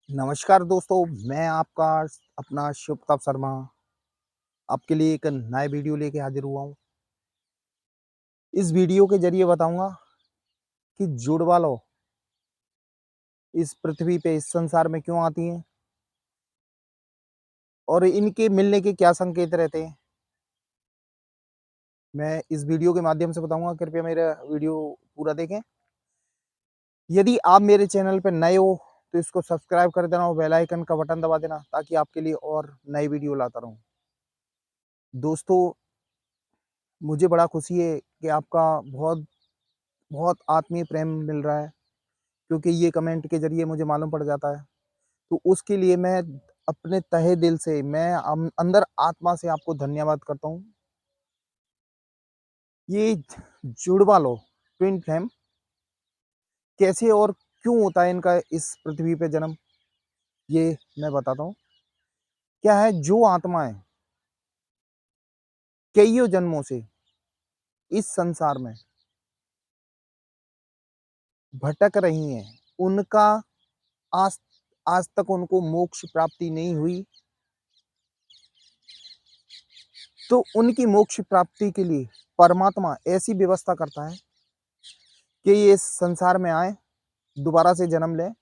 नमस्कार दोस्तों, मैं आपका अपना शिव प्रताप शर्मा आपके लिए एक नए वीडियो लेके हाजिर हुआ हूँ। इस वीडियो के ज़रिए बताऊँगा कि जुड़वा लोग इस पृथ्वी पे, इस संसार में क्यों आती हैं और इनके मिलने के क्या संकेत रहते हैं। मैं इस वीडियो के माध्यम से बताऊँगा, कृपया मेरा वीडियो पूरा देखें। यदि आप मेरे चैनल पे नए हो, तो इसको सब्सक्राइब कर देना और बेल आइकन का बटन दबा देना ताकि आपके लिए और नई वीडियो लाता रहूँ। दोस्तों, मुझे बड़ा खुशी है कि आपका बहुत बहुत आत्मीय प्रेम मिल रहा है, क्योंकि ये कमेंट के ज़रिए मुझे मालूम पड़ जाता है। तो उसके लिए मैं अपने तहे दिल से, मैं अंदर आत्मा से आपको धन्यवाद करता हूँ। ये जुड़वा लो, ट्विन फ्लेम कैसे और क्यों होता है इनका इस पृथ्वी पे जन्म, ये मैं बताता हूँ। क्या है, जो आत्माएँ कइयों जन्मों से इस संसार में भटक रही हैं, उनका आज आज तक उनको मोक्ष प्राप्ति नहीं हुई, तो उनकी मोक्ष प्राप्ति के लिए परमात्मा ऐसी व्यवस्था करता है कि ये इस संसार में आएँ, दोबारा से जन्म लें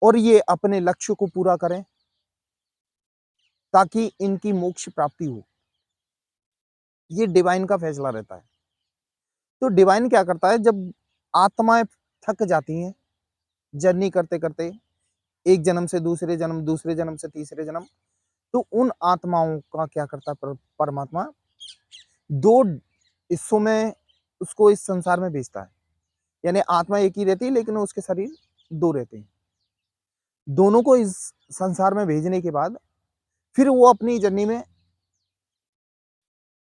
और ये अपने लक्ष्य को पूरा करें ताकि इनकी मोक्ष प्राप्ति हो। ये डिवाइन का फैसला रहता है। तो डिवाइन क्या करता है, जब आत्माएँ थक जाती हैं जर्नी करते-करते, एक जन्म से दूसरे जन्म, दूसरे जन्म से तीसरे जन्म, तो उन आत्माओं का क्या करता है परमात्मा, 2 हिस्सों में उसको इस संसार में भेजता है। यानी आत्मा एक ही रहती है लेकिन उसके शरीर 2 रहते हैं। दोनों को इस संसार में भेजने के बाद फिर वो अपनी जर्नी में,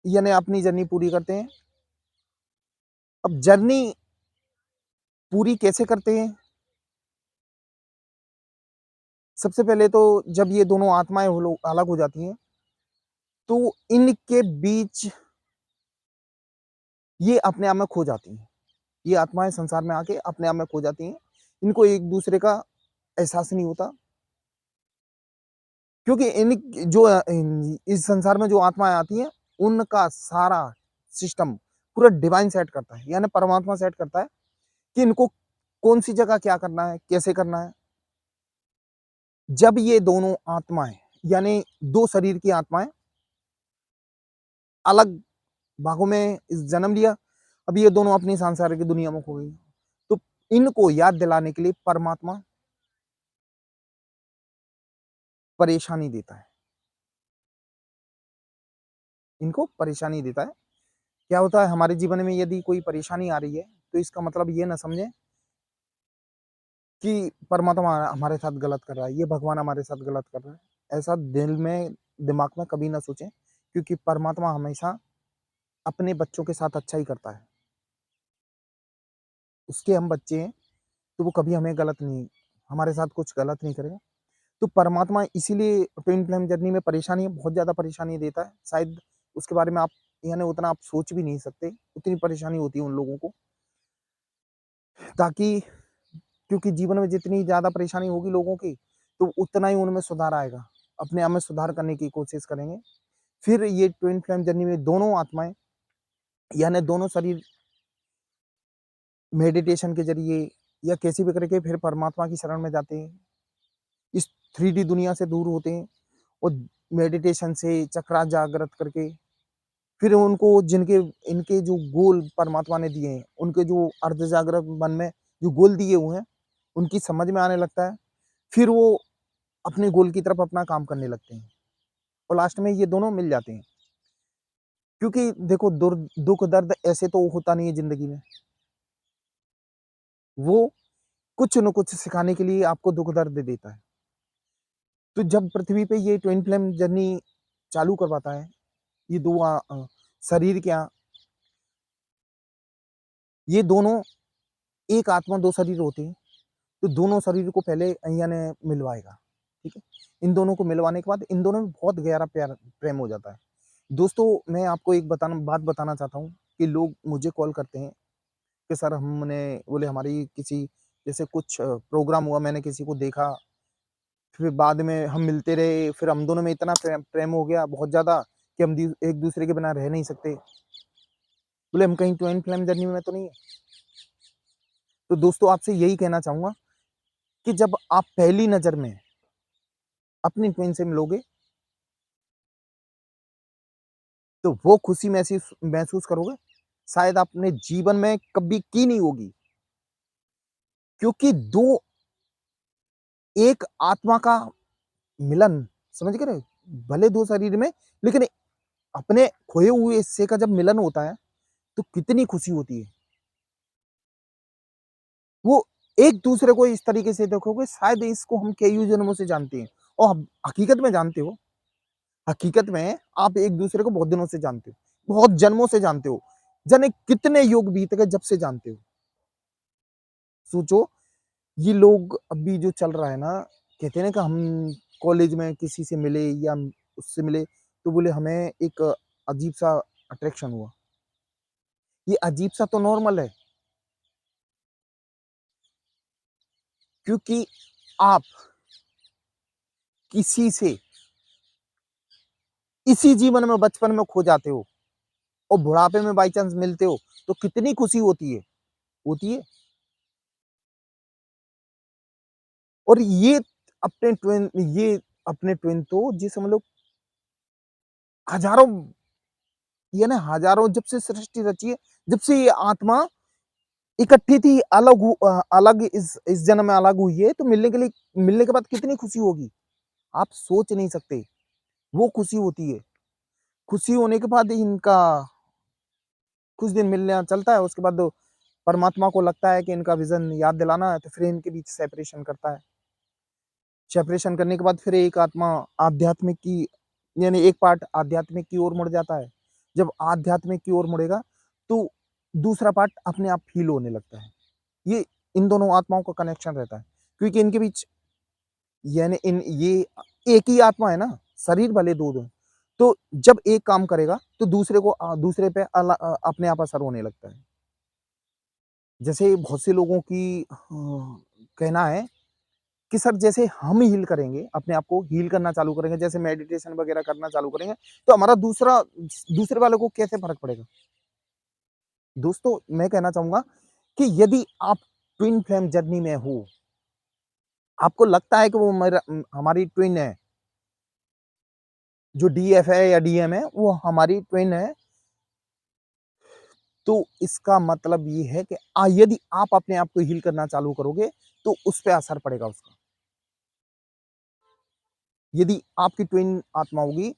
यानी अपनी जर्नी पूरी करते हैं। अब जर्नी पूरी कैसे करते हैं? सबसे पहले तो जब ये दोनों आत्माएँ वो लोग अलग हो जाती हैं, तो इनके बीच ये अपने आप में खो जाती हैं। ये आत्माएँ संसार में आके अपने आप में खो जाती हैं। इनको एक-दूसरे का एहसास नहीं होता, क्योंकि इन जो इस संसार में जो आत्माएँ आती हैं, उनका सारा सिस्टम पूरा डिवाइन सेट करता है, यानी परमात्मा सेट करता है कि इनको कौन-सी जगह क्या करना है, कैसे करना है। जब ये दोनों आत्माएँ, यानी 2 शरीर की आत्माएँ अलग भागों में इस जन्म लिया, अब ये दोनों अपनी सांसारिक दुनिया में खो गई। तो इनको याद दिलाने के लिए परमात्मा परेशानी देता है, इनको परेशानी देता है। क्या होता है, हमारे जीवन में यदि कोई परेशानी आ रही है, तो इसका मतलब ये ना समझें कि परमात्मा हमारे साथ गलत कर रहा है, ये भगवान हमारे साथ गलत कर रहा है। ऐसा दिल में, दिमाग में कभी ना सोचें, क्योंकि परमात्मा हमेशा अपने बच्चों के साथ अच्छा ही करता है। उसके हम बच्चे हैं, तो वो कभी हमें गलत नहीं, हमारे साथ कुछ गलत नहीं करेगा। तो परमात्मा इसीलिए ट्विन फ्लेम जर्नी में परेशानी, बहुत ज़्यादा परेशानी देता है। शायद उसके बारे में आप, यानी उतना आप सोच भी नहीं सकते, उतनी परेशानी होती है उन लोगों को। ताकि, क्योंकि जीवन में जितनी ज़्यादा परेशानी होगी लोगों की, तो उतना ही उनमें सुधार आएगा। अपने आप में सुधार करने की कोशिश करेंगे। फिर ये ट्विन फ्लेम जर्नी में दोनों आत्माएँ, यानी दोनों शरीर मेडिटेशन के ज़रिए या कैसे भी करके फिर परमात्मा की शरण में जाते हैं। इस 3D दुनिया से दूर होते हैं और मेडिटेशन से चक्रा जागृत करके फिर उनको जिनके इनके जो गोल परमात्मा ने दिए हैं, उनके जो अर्ध जागृत मन में जो गोल दिए हुए हैं, उनकी समझ में आने लगता है। फिर वो अपने गोल की तरफ अपना काम करने लगते हैं और लास्ट में ये दोनों मिल जाते हैं। क्योंकि देखो, दुःख दर्द ऐसे तो होता नहीं है ज़िंदगी में। वो कुछ न कुछ सिखाने के लिए आपको दुःख दर्द देता है। तो जब पृथ्वी पे ये ट्विन फ्लेम जर्नी चालू करवाता है, ये 2 शरीर क्या, ये दोनों, एक आत्मा 2 शरीर होते हैं, तो दोनों शरीर को पहले यानी मिलवाएगा, ठीक है? इन दोनों को मिलवाने के बाद इन दोनों में बहुत गहरा प्यार प्रेम हो जाता है। दोस्तों, मैं आपको एक बात बताना चाहता हूँ कि लोग मुझे कॉल करते हैं कि सर हमने, बोले हमारी किसी जैसे कुछ प्रोग्राम हुआ, मैंने किसी को देखा, फिर बाद में हम मिलते रहे, फिर हम दोनों में इतना प्रेम हो गया बहुत ज़्यादा कि हम एक दूसरे के बिना रह नहीं सकते। बोले हम कहीं ट्विन फ्लेम जर्नी में तो नहीं है। तो दोस्तों आपसे यही कहना चाहूँगा कि जब आप पहली नज़र में अपनी ट्विन से मिलोगे, तो वो खुशी महसूस महसूस करोगे, शायद आपने जीवन में कभी की नहीं होगी। क्योंकि 2 एक आत्मा का मिलन, समझ गए ना? भले 2 शरीर में, लेकिन अपने खोए हुए हिस्से का जब मिलन होता है, तो कितनी खुशी होती है। वो एक-दूसरे को इस तरीके से देखोगे, शायद इसको हम कईयों जन्मों से जानते हैं और हम हकीकत में जानते हो। हकीकत में आप एक-दूसरे को बहुत दिनों से जानते हो, बहुत जन्मों से जानते हो। जाने कितने युग बीत गए जब से जानते हो। सोचो, ये लोग अभी जो चल रहा है ना, कहते हैं ना कि हम कॉलेज में किसी से मिले या उससे मिले, तो बोले हमें एक अजीब-सा अट्रैक्शन हुआ। ये अजीब-सा तो नॉर्मल है, क्योंकि आप किसी से इसी जीवन में बचपन में खो जाते हो और बुढ़ापे में बाय चांस मिलते हो, तो कितनी खुशी होती है, होती है। और ये अपने ट्विन तो जिसे हम लोग हज़ारों, ये ना हज़ारों, जब से सृष्टि रची है, जब से ये आत्मा इकट्ठी थी, अलग इस जन्म में अलग हुई है, तो मिलने के बाद कितनी खुशी होगी, आप सोच नहीं सकते। वो खुशी होती है। खुशी होने के बाद इनका कुछ दिन मिलना चलता है, उसके बाद परमात्मा को लगता है कि इनका विज़न याद दिलाना है, तो फिर इनके बीच सेपरेशन करता है। सेपरेशन करने के बाद फिर एक आत्मा आध्यात्मिक की, यानी एक पार्ट आध्यात्मिक की ओर मुड़ जाता है। जब आध्यात्मिक की ओर मुड़ेगा, तो दूसरा पार्ट अपने आप हील होने लगता है। ये इन दोनों आत्माओं का कनेक्शन रहता है, क्योंकि इनके बीच, यानी इन ये एक ही आत्मा है ना, शरीर भले 2-2 हैं। तो जब एक काम करेगा, तो दूसरे पे अपने आप असर होने लगता है। जैसे बहुत से लोगों की कहना है कि सर जैसे हम हील करेंगे, अपने आप को हील करना चालू करेंगे, जैसे मेडिटेशन वगैरह करना चालू करेंगे, तो हमारा दूसरे वालों को कैसे फ़र्क पड़ेगा? दोस्तों, मैं कहना चाहूँगा कि यदि आप ट्विन फ्लेम जर्नी में हो, आपको लगता है कि वो हमारी ट्विन है, जो डीएफ है या डीएम है, वो हमारी ट्विन है, तो इसका मतलब ये है कि यदि आप अपने आप को हील करना चालू करोगे, तो उस पे असर पड़ेगा उसका। यदि आपकी ट्विन आत्मा होगी,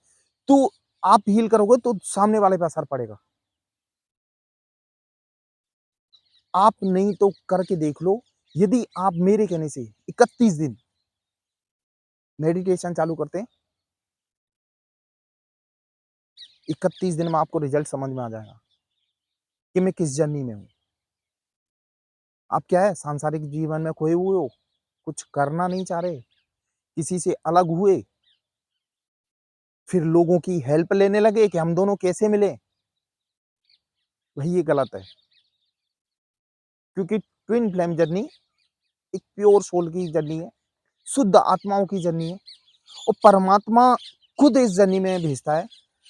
तो आप हील करोगे तो सामने वाले पे असर पड़ेगा। आप नहीं तो करके देख लो, यदि आप मेरे कहने से 31 दिन मेडिटेशन चालू करते हैं, 31 दिन में आपको रिजल्ट समझ में आ जाएगा कि मैं किस जर्नी में हूँ। आप क्या है, सांसारिक जीवन में खोए हुए हो, कुछ करना नहीं चाह रहे, किसी से अलग हुए, फिर लोगों की हेल्प लेने लगे कि हम दोनों कैसे मिले, भाई ये गलत है। क्योंकि ट्विन फ्लेम जर्नी एक प्योर सोल की जर्नी है, शुद्ध आत्माओं की जर्नी है, और परमात्मा खुद इस जर्नी में भेजता है,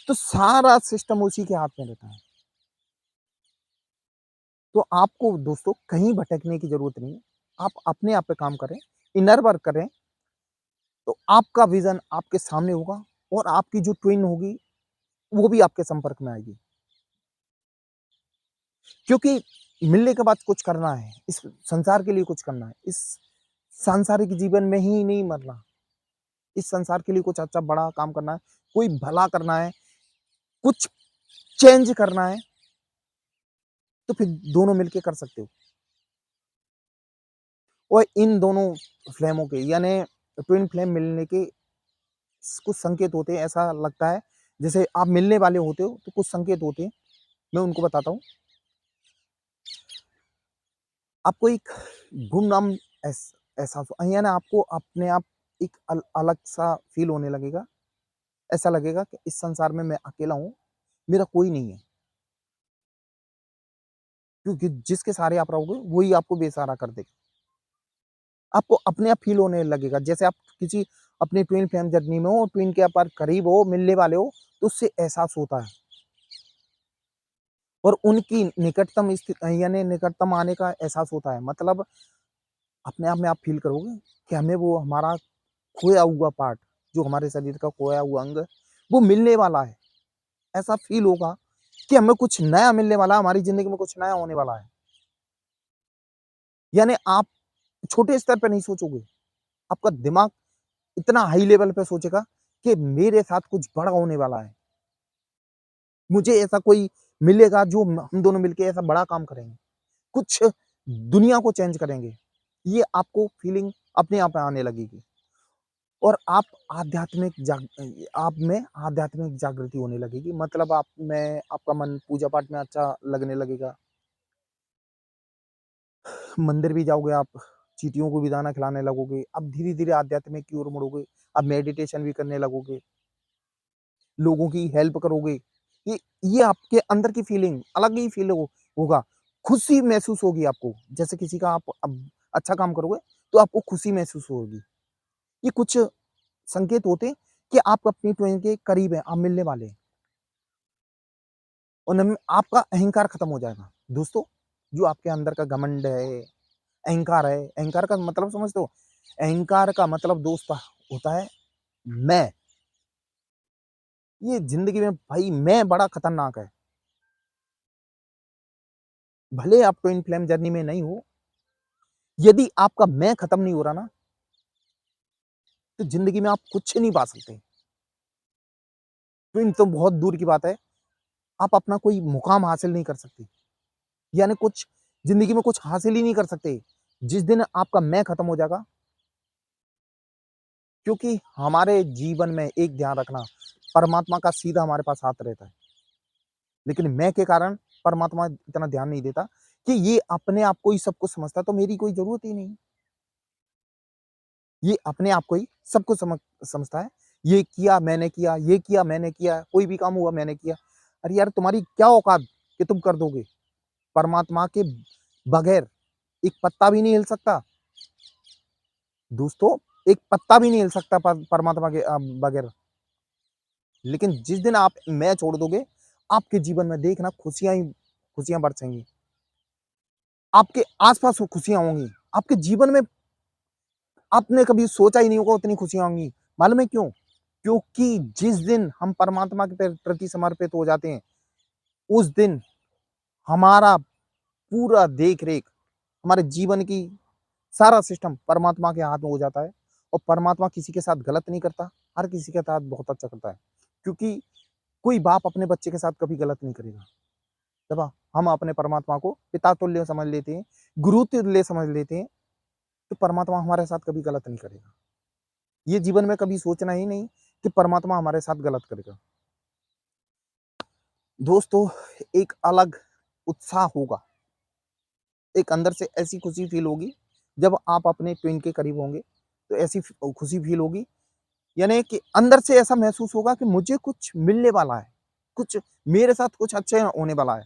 तो सारा सिस्टम उसी के हाथ में रहता है। तो आपको दोस्तों कहीं भटकने की ज़रूरत नहीं है। आप अपने आप पे काम करें, इनर वर्क करें, तो आपका विज़न आपके सामने होगा और आपकी जो ट्विन होगी, वो भी आपके संपर्क में आएगी। क्योंकि मिलने के बाद कुछ करना है, इस संसार के लिए कुछ करना है, इस सांसारिक जीवन में ही नहीं मरना, इस संसार के लिए कुछ अच्छा बड़ा काम करना है, कोई भला करना है, कुछ चेंज करना है, तो फिर दोनों मिलके कर सकते हो। और इन दोनों फ्लेमों के, यानी ट्विन फ्लेम मिलने के कुछ संकेत होते हैं, ऐसा लगता है जैसे आप मिलने वाले होते हो, तो कुछ संकेत होते हैं, मैं उनको बताता हूँ। आपको एक गुमनाम एहसास यानी आपको अपने आप एक अलग सा फील होने लगेगा। ऐसा लगेगा कि इस संसार में मैं अकेला हूँ, मेरा कोई नहीं है, क्योंकि जिसके सहारे आप रहोगे वही आपको बेसहारा कर देगा। आपको अपने आप फ़ील होने लगेगा। जैसे आप किसी अपनी ट्विन फ्लेम जर्नी में हो और ट्विन के आप करीब हो, मिलने वाले हो, तो उससे एहसास होता है। और उनकी निकटतम यानी निकटतम आने का एहसास होता है। मतलब अपने आप में आप फ़ील करोगे कि हमें वो हमारा खोया हुआ पार्ट, जो हमारे शरीर का खोया हुआ अंग है, वो मिलने वाला है। ऐसा फ़ील होगा कि हमें कुछ नया मिलने वाला है, हमारी ज़िंदगी में कुछ नया होने वाला है। यानी आप छोटे स्तर पे नहीं सोचोगे, आपका दिमाग इतना हाई लेवल पे सोचेगा कि मेरे साथ कुछ बड़ा होने वाला है। मुझे ऐसा कोई मिलेगा जो हम दोनों मिलके ऐसा बड़ा काम करेंगे। कुछ दुनिया को चेंज करेंगे। ये आपको फीलिंग अपने आप आने लगेगी और आप में आध्यात्मिक जागृति होने लगेगी। मतलब आप में आपका मन पूजा पाठ में अच्छा लगने लगेगा। मंदिर भी जाओगे आप, चींटियों को भी दाना खिलाने लगोगे। अब धीरे-धीरे आध्यात्मिक की ओर मुड़ोगे। अब मेडिटेशन भी करने लगोगे। लोगों की हेल्प करोगे। ये ये आपके अंदर की फीलिंग अलग ही फील होगा। खुशी महसूस होगी आपको। जैसे किसी का आप अब अच्छा काम करोगे, तो आपको खुशी महसूस होगी। ये कुछ संकेत होते हैं कि आप अपनी ट्वेन के करीब हैं, आप मिलने वाले हैं। और नम आपका अहंकार खत्म हो जाएगा। दोस्तों, जो आपके अंदर का घमंड है, अहंकार का मतलब समझते हो? अहंकार का मतलब दोस्त होता है मैं। ये ज़िंदगी में भाई मैं बड़ा खतरनाक है। भले आप ट्विन फ्लेम जर्नी में नहीं हो, यदि आपका मैं खत्म नहीं हो रहा ना, तो ज़िंदगी में आप कुछ नहीं पा सकते। ट्विन तो बहुत दूर की बात है, आप अपना कोई मुकाम हासिल नहीं कर सकते। यानी कुछ ज़िंदगी में कुछ हासिल ही नहीं कर सकते। जिस दिन आपका मैं खत्म हो जाएगा, क्योंकि हमारे जीवन में एक ध्यान रखना, परमात्मा का सीधा हमारे पास हाथ रहता है। लेकिन मैं के कारण परमात्मा इतना ध्यान नहीं देता कि ये अपने आप को ही सब कुछ समझता है, तो मेरी कोई ज़रूरत ही नहीं। ये अपने आप को ही सब कुछ समझता है। ये किया मैंने किया, ये किया मैंने किया, कोई भी काम हुआ मैंने किया। अरे यार तुम्हारी क्या औकात कि तुम कर दोगे? परमात्मा के बगैर एक पत्ता भी नहीं हिल सकता। दोस्तों, एक पत्ता भी नहीं हिल सकता परमात्मा के बगैर। लेकिन जिस दिन आप मैं छोड़ दोगे, आपके जीवन में देखना खुशियाँ ही खुशियाँ बरसेंगी। आपके आस-पास वो खुशियाँ होंगी। आपके जीवन में आपने कभी सोचा ही नहीं होगा उतनी खुशियाँ होंगी। मालूम है क्यों? क्योंकि जिस दिन हम परमात्मा के प्रति समर्पित हो जाते हैं, उस दिन हमारा पूरा देख-रेख, हमारे जीवन की सारा सिस्टम परमात्मा के हाथ में हो जाता है और परमात्मा किसी के साथ गलत नहीं करता, हर किसी के साथ बहुत अच्छा करता है। क्योंकि कोई बाप अपने बच्चे के साथ कभी गलत नहीं करेगा। जब हम अपने परमात्मा को पिता तुल्य समझ लेते हैं, गुरु तुल्य समझ लेते हैं, तो परमात्मा हमारे साथ कभी गलत नहीं करेगा। ये जीवन में कभी सोचना ही नहीं कि परमात्मा हमारे साथ गलत करेगा। दोस्तों, एक अलग उत्साह होगा, एक अंदर से ऐसी खुशी फ़ील होगी, जब आप अपने ट्विन के करीब होंगे, तो ऐसी खुशी फ़ील होगी, यानी कि अंदर से ऐसा महसूस होगा कि मुझे कुछ मिलने वाला है, कुछ मेरे साथ कुछ अच्छा होने वाला है।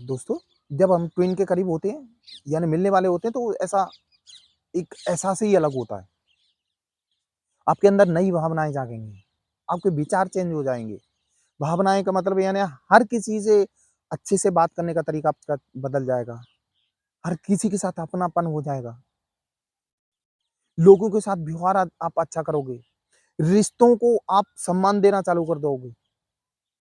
दोस्तों, जब हम ट्विन के करीब होते हैं, यानी मिलने वाले होते हैं, तो ऐसा एक एहसास ही अलग होता है। आपके अंदर नई भावनाएँ जागेंगी, आपके विचार चेंज हो जाएँगे। भावनाएँ का मतलब यानी हर किसी से अच्छे से बात करने का तरीका आपका बदल जाएगा। हर किसी के साथ अपनापन हो जाएगा। लोगों के साथ व्यवहार आप अच्छा करोगे। रिश्तों को आप सम्मान देना चालू कर दोगे।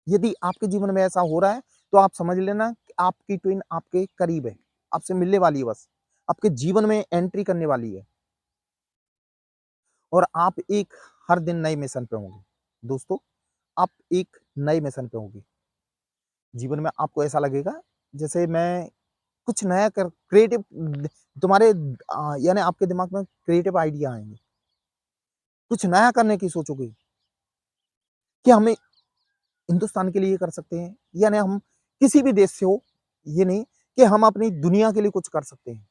यदि आपके जीवन में ऐसा हो रहा है, तो आप समझ लेना कि आपकी ट्विन आपके करीब है। आपसे मिलने वाली है बस। आपके जीवन में एंट्री करने वाली है और आप एक हर दिन नए मिशन पे होंगे। दोस्तों, आप एक नए मिशन पे होंगे। जीवन में आपको ऐसा लगेगा जैसे मैं कुछ नया कर क्रिएटिव तुम्हारे यानी आपके दिमाग में क्रिएटिव आइडिया आएँगे। कुछ नया करने की सोचोगे कि हमें हिंदुस्तान के लिए ये कर सकते हैं, यानी हम किसी भी देश से हो, ये नहीं कि हम अपनी दुनिया के लिए कुछ कर सकते हैं।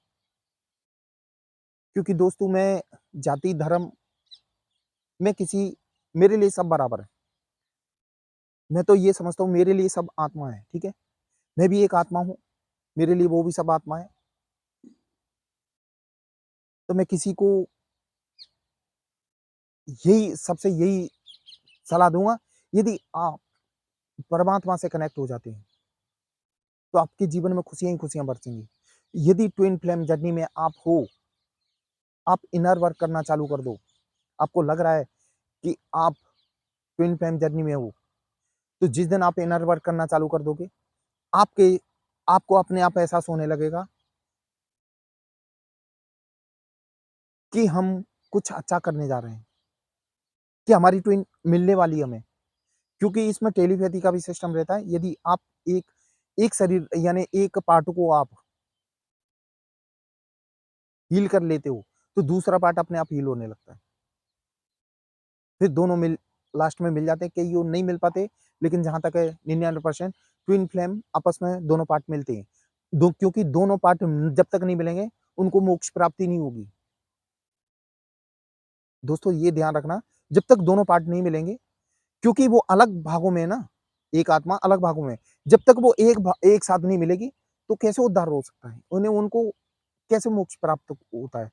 क्योंकि दोस्तों मैं जाति, धर्म में किसी मेरे लिए सब बराबर है। मैं तो ये समझता हूँ मेरे लिए सब आत्मा है, ठीक है? मैं भी एक आत्मा हूँ, मेरे लिए वो भी सब आत्मा है। तो मैं किसी को यही सलाह दूँगा, यदि आप परमात्मा से कनेक्ट हो जाते हैं, तो आपके जीवन में खुशियाँ ही खुशियाँ बरसेंगी। यदि ट्विन फ्लेम जर्नी में आप हो, आप इनर वर्क करना चालू कर दो। आपको लग रहा है कि आप ट्विन फ्लेम जर्नी में हो, तो जिस दिन आप इनर वर्क करना चालू कर दोगे, आपके आपको अपने आप एहसास होने लगेगा कि हम कुछ अच्छा करने जा रहे हैं, कि हमारी ट्विन मिलने वाली है हमें। क्योंकि इसमें टेलीपैथी का भी सिस्टम रहता है। यदि आप एक एक शरीर यानी एक पार्ट को आप हील कर लेते हो, तो दूसरा पार्ट अपने आप हील होने लगता है। फिर दोनों मिल लास्ट में मिल जाते हैं। कई वो नहीं मिल पाते, लेकिन जहाँ तक है 99% ट्विन फ्लेम आपस में दोनों पार्ट मिलते हैं। क्योंकि दोनों पार्ट जब तक नहीं मिलेंगे, उनको मोक्ष प्राप्ति नहीं होगी। दोस्तों ये ध्यान रखना, जब तक दोनों पार्ट नहीं मिलेंगे, क्योंकि वो अलग भागों में है ना, एक आत्मा अलग भागों में है। जब तक वो एक साथ नहीं मिलेगी, तो कैसे उद्धार हो सकता है? उनको कैसे मोक्ष प्राप्त होता है?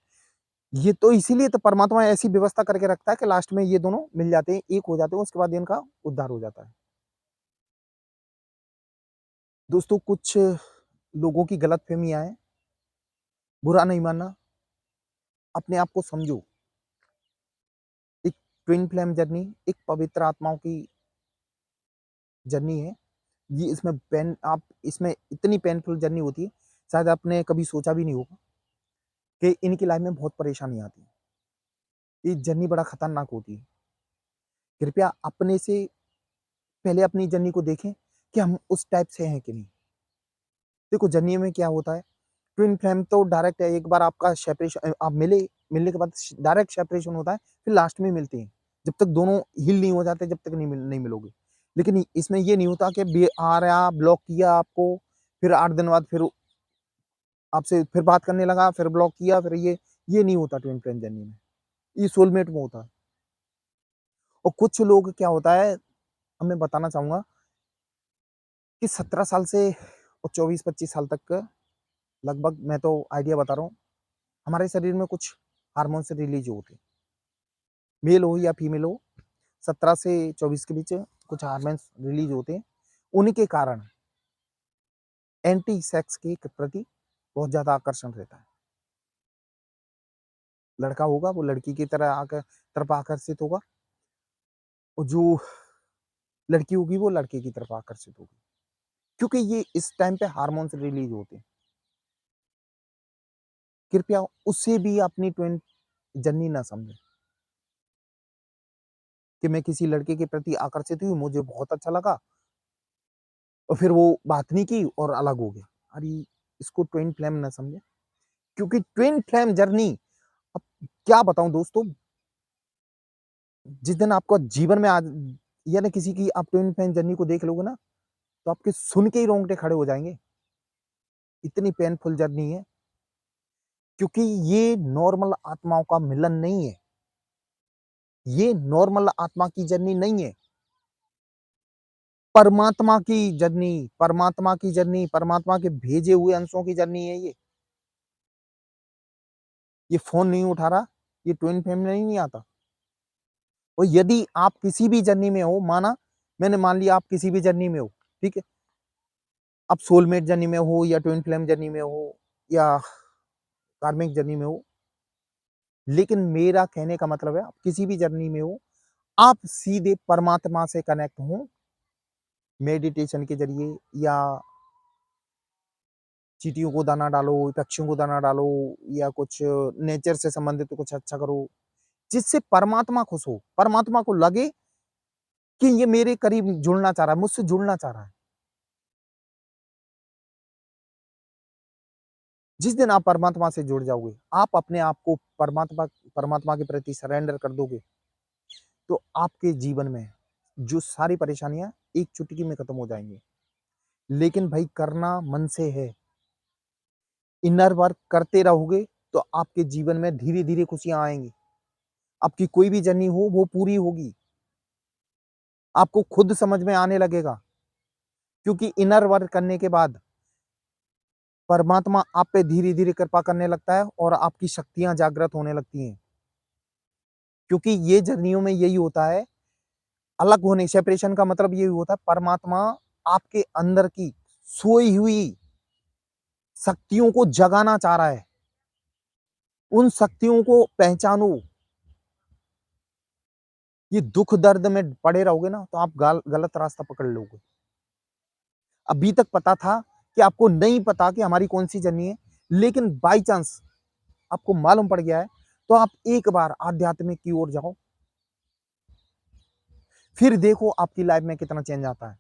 ये तो इसीलिए तो परमात्मा ऐसी व्यवस्था करके रखता है कि लास्ट में ये दोनों मिल जाते हैं, एक हो जाते हैं, उसके बाद इनका उद्धार हो जाता है। दोस्तों कुछ लोगों की गलतफ़हमियाँ हैं, बुरा नहीं मानना, अपने आप को समझो। एक ट्विन फ्लेम जर्नी एक पवित्र आत्माओं की जर्नी है। ये इसमें इतनी पेनफुल जर्नी होती है, शायद आपने कभी सोचा भी नहीं होगा कि इनकी लाइफ में बहुत परेशानी आती है। ये जर्नी बड़ा खतरनाक होती है। कृपया अपने से पहले अपनी जर्नी को देखें कि हम उस टाइप से हैं कि नहीं। देखो जर्नी में क्या होता है, ट्विन फ्लेम तो डायरेक्ट है, एक बार आपका सेपरेशन आप मिलने के बाद डायरेक्ट सेपरेशन होता है, फिर लास्ट में मिलते हैं। जब तक दोनों हील नहीं हो जाते, जब तक नहीं मिलोगे। लेकिन इसमें ये नहीं होता कि आ रहा, ब्लॉक किया आपको, फिर 8 दिन बाद फिर आपसे फिर बात करने लगा, फिर ब्लॉक किया, फिर ये नहीं होता ट्विन फ्लेम जर्नी में। ये सोलमेट में होता है। और कुछ लोग क्या होता है, अब मैं बताना चाहूँगा कि 17 साल से और 24-25 साल तक का लगभग मैं तो आइडिया बता रहा हूँ, हमारे शरीर में कुछ हार्मोन्स रिलीज़ होते हैं। मेल हो या फीमेल हो, 17 से 24 के बीच कुछ हार्मोन्स रिलीज़ होते हैं। उन्हीं के कारण एंटी सेक्स के प्रति बहुत ज़्यादा आकर्षण रहता है। लड़का होगा वो लड़की की तरफ आकर्षित होगा, और जो लड़की होगी वो लड़के की तरफ आकर्षित होगी। क्योंकि ये इस टाइम पे हार्मोन्स रिलीज़ होते हैं। कृपया उससे भी अपनी ट्विन जर्नी ना समझें कि मैं किसी लड़के के प्रति आकर्षित हुई, मुझे बहुत अच्छा लगा और फिर वो बात नहीं की और अलग हो गया। अरे! इसको ट्विन फ्लेम ना समझें, क्योंकि ट्विन फ्लेम जर्नी अब क्या बताऊँ दोस्तों, जिस दिन आपको जीवन में आज यानी किसी की आप ट्विन फ्लेम जर्नी को देख लोगे ना, तो आपके सुन के ही रोंगटे खड़े हो जाएँगे। इतनी पेनफुल जर्नी है, क्योंकि ये नॉर्मल आत्माओं का मिलन नहीं है। ये नॉर्मल आत्मा की जर्नी नहीं है। परमात्मा की जर्नी, परमात्मा की जर्नी, परमात्मा के भेजे हुए अंशों की जर्नी है ये। ये फ़ोन नहीं उठा रहा, ये ट्विन फ्लेम में नहीं आता। और यदि आप किसी भी जर्नी में हो, मैंने मान लिया आप किसी भी जर्नी में हो, ठीक है? आप सोलमेट जर्नी में हो या ट्विन फ्लेम जर्नी में हो या कार्मिक जर्नी में हो, लेकिन मेरा कहने का मतलब है आप किसी भी जर्नी में हो, आप सीधे परमात्मा से कनेक्ट हों, मेडिटेशन के ज़रिए या चींटियों को दाना डालो, पक्षियों को दाना डालो या कुछ नेचर से संबंधित कुछ अच्छा करो, जिससे परमात्मा खुश हो, परमात्मा को लगे कि ये मेरे करीब जुड़ना चाह रहा है, मुझसे जुड़ना चाह रहा है। जिस दिन आप परमात्मा से जुड़ जाओगे, आप अपने आप को परमात्मा परमात्मा के प्रति सरेंडर कर दोगे, तो आपके जीवन में जो सारी परेशानियाँ एक चुटकी में खत्म हो जाएँगी। लेकिन भाई करना मन से है, इनर वर्क करते रहोगे, तो आपके जीवन में धीरे-धीरे खुशियाँ आएँगी। आपकी कोई भी जर्नी हो, वो पूरी होगी। आपको खुद समझ में आने लगेगा, क्योंकि इनर वर्क करने के बाद परमात्मा आप पे धीरे-धीरे कृपा करने लगता है और आपकी शक्तियाँ जागृत होने लगती हैं। क्योंकि ये जर्नियों में यही होता है, अलग होने सेपरेशन का मतलब यही होता है, परमात्मा आपके अंदर की सोई हुई शक्तियों को जगाना चाह रहा है। उन शक्तियों को पहचानो। ये दुःख दर्द में पड़े रहोगे ना, तो आप गलत रास्ता पकड़ लोगे। अभी तक पता था कि आपको नहीं पता कि हमारी कौन-सी जर्नी है, लेकिन बाय चांस आपको मालूम पड़ गया है, तो आप एक बार आध्यात्मिक की ओर जाओ। फिर देखो आपकी लाइफ में कितना चेंज आता है।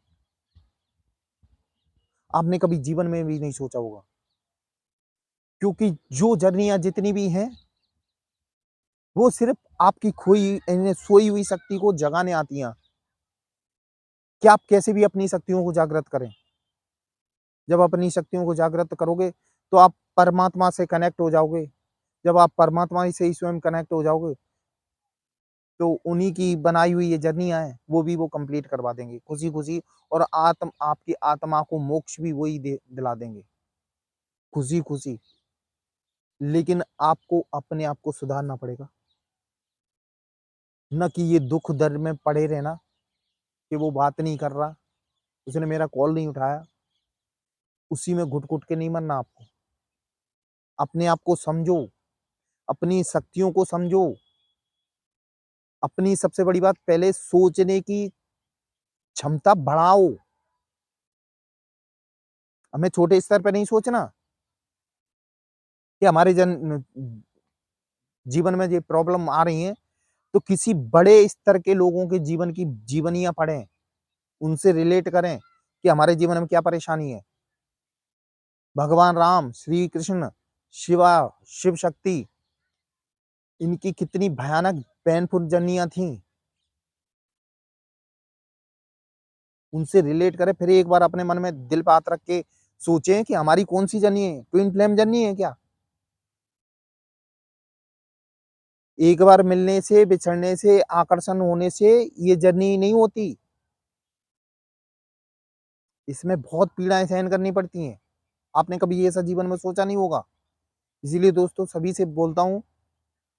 आपने कभी जीवन में भी नहीं सोचा होगा। क्योंकि जो जर्नियाँ जितनी भी हैं, वो सिर्फ़ आपकी खोई सोई हुई शक्ति को जगाने आती हैं, कि आप कैसे भी अपनी शक्तियों को जागृत करें। जब अपनी शक्तियों को जागृत करोगे, तो आप परमात्मा से कनेक्ट हो जाओगे। जब आप परमात्मा ही से ही स्वयं कनेक्ट हो जाओगे, तो उन्हीं की बनाई हुई ये जर्नियाँ हैं, वो भी वो कंप्लीट करवा देंगे खुशी-खुशी, और आपकी आत्मा को मोक्ष भी वही दे दिला देंगे, खुशी-खुशी। लेकिन आपको अपने आप को सुधारना पड़ेगा, ना कि ये दुःख दर्द में पड़े रहना कि वो बात नहीं कर रहा, उसने मेरा कॉल नहीं उठाया, उसी में घुट-घुट के नहीं मरना आपको। अपने आप को समझो, अपनी शक्तियों को समझो, अपनी सबसे बड़ी बात पहले सोचने की क्षमता बढ़ाओ। हमें छोटे स्तर पे नहीं सोचना कि हमारे जीवन में ये प्रॉब्लम आ रही हैं, तो किसी बड़े स्तर के लोगों के जीवन की जीवनियाँ पढ़ें, उनसे रिलेट करें कि हमारे जीवन में क्या परेशानी है। भगवान राम, श्री कृष्ण, शिवा, शिव शक्ति, इनकी कितनी भयानक पेनफुल जर्नियाँ थीं। उनसे रिलेट करें, फिर एक बार अपने मन में दिल पे हाथ रख के सोचें कि हमारी कौन-सी जर्नी है? ट्विन फ्लेम जर्नी है क्या? एक बार मिलने से, बिछड़ने से, आकर्षण होने से ये जर्नी नहीं होती। इसमें बहुत पीड़ाएँ सहन करनी पड़ती हैं। आपने कभी ये ऐसा जीवन में सोचा नहीं होगा। इसीलिए दोस्तों सभी से बोलता हूँ,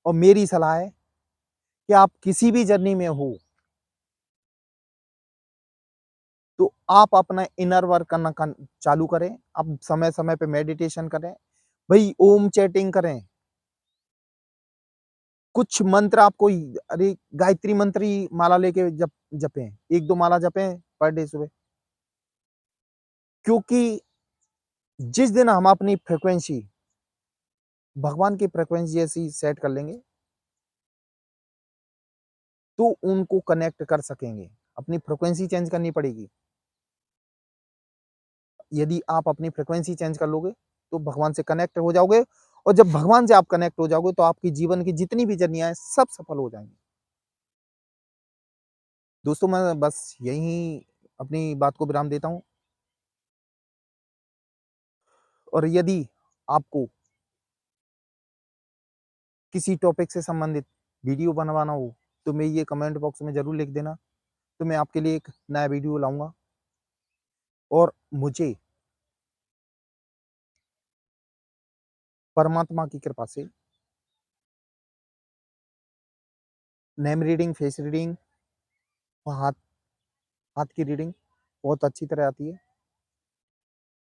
और मेरी सलाह है कि आप किसी भी जर्नी में हो, तो आप अपना इनर वर्क करना चालू करें। आप समय-समय पे मेडिटेशन करें। भई ओम चैंटिंग करें। कुछ मंत्र आपको अरे गायत्री मंत्र ही माला लेके जपें। 1-2 माला जपें पर डे सुबह। क्योंकि जिस दिन हम अपनी फ्रीक्वेंसी भगवान की फ्रीक्वेंसी जैसी सेट कर लेंगे, तो उनको कनेक्ट कर सकेंगे। अपनी फ्रीक्वेंसी चेंज करनी पड़ेगी। यदि आप अपनी फ्रीक्वेंसी चेंज कर लोगे, तो भगवान से कनेक्ट हो जाओगे, और जब भगवान से आप कनेक्ट हो जाओगे, तो आपकी जीवन की जितनी भी जर्नियाँ हैं, सब सफल हो जाएँगी। दोस्तों, मैं बस यहीं अपनी बात को विराम देता हूँ, और यदि आपको किसी टॉपिक से संबंधित वीडियो बनवाना हो, तो मैं ये कमेंट बॉक्स में ज़रूर लिख देना, तो मैं आपके लिए एक नया वीडियो लाऊँगा। और मुझे परमात्मा की कृपा से नेम रीडिंग, फेस रीडिंग और हाथ हाथ की रीडिंग बहुत अच्छी तरह आती है।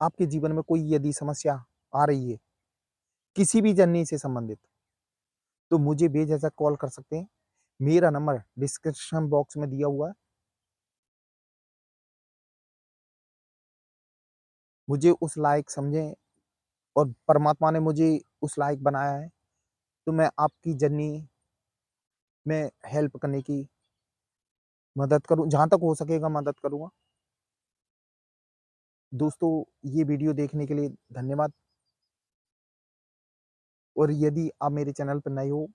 आपके जीवन में कोई यदि समस्या आ रही है, किसी भी जर्नी से संबंधित, तो मुझे बेझिझक कॉल कर सकते हैं। मेरा नंबर डिस्क्रिप्शन बॉक्स में दिया हुआ है। मुझे उस लायक समझें, और परमात्मा ने मुझे उस लायक बनाया है, तो मैं आपकी जर्नी में हेल्प करने की मदद करूँ, जहाँ तक हो सकेगा मदद करूँगा। दोस्तों, ये वीडियो देखने के लिए धन्यवाद, और यदि आप मेरे चैनल पर नए हो,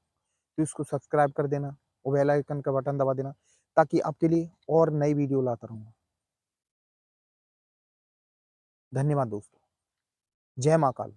तो इसको सब्सक्राइब कर देना और बेल आइकन का बटन दबा देना, ताकि आपके लिए और नई वीडियो लाता रहूँगा। धन्यवाद दोस्तों। जय महाकाल।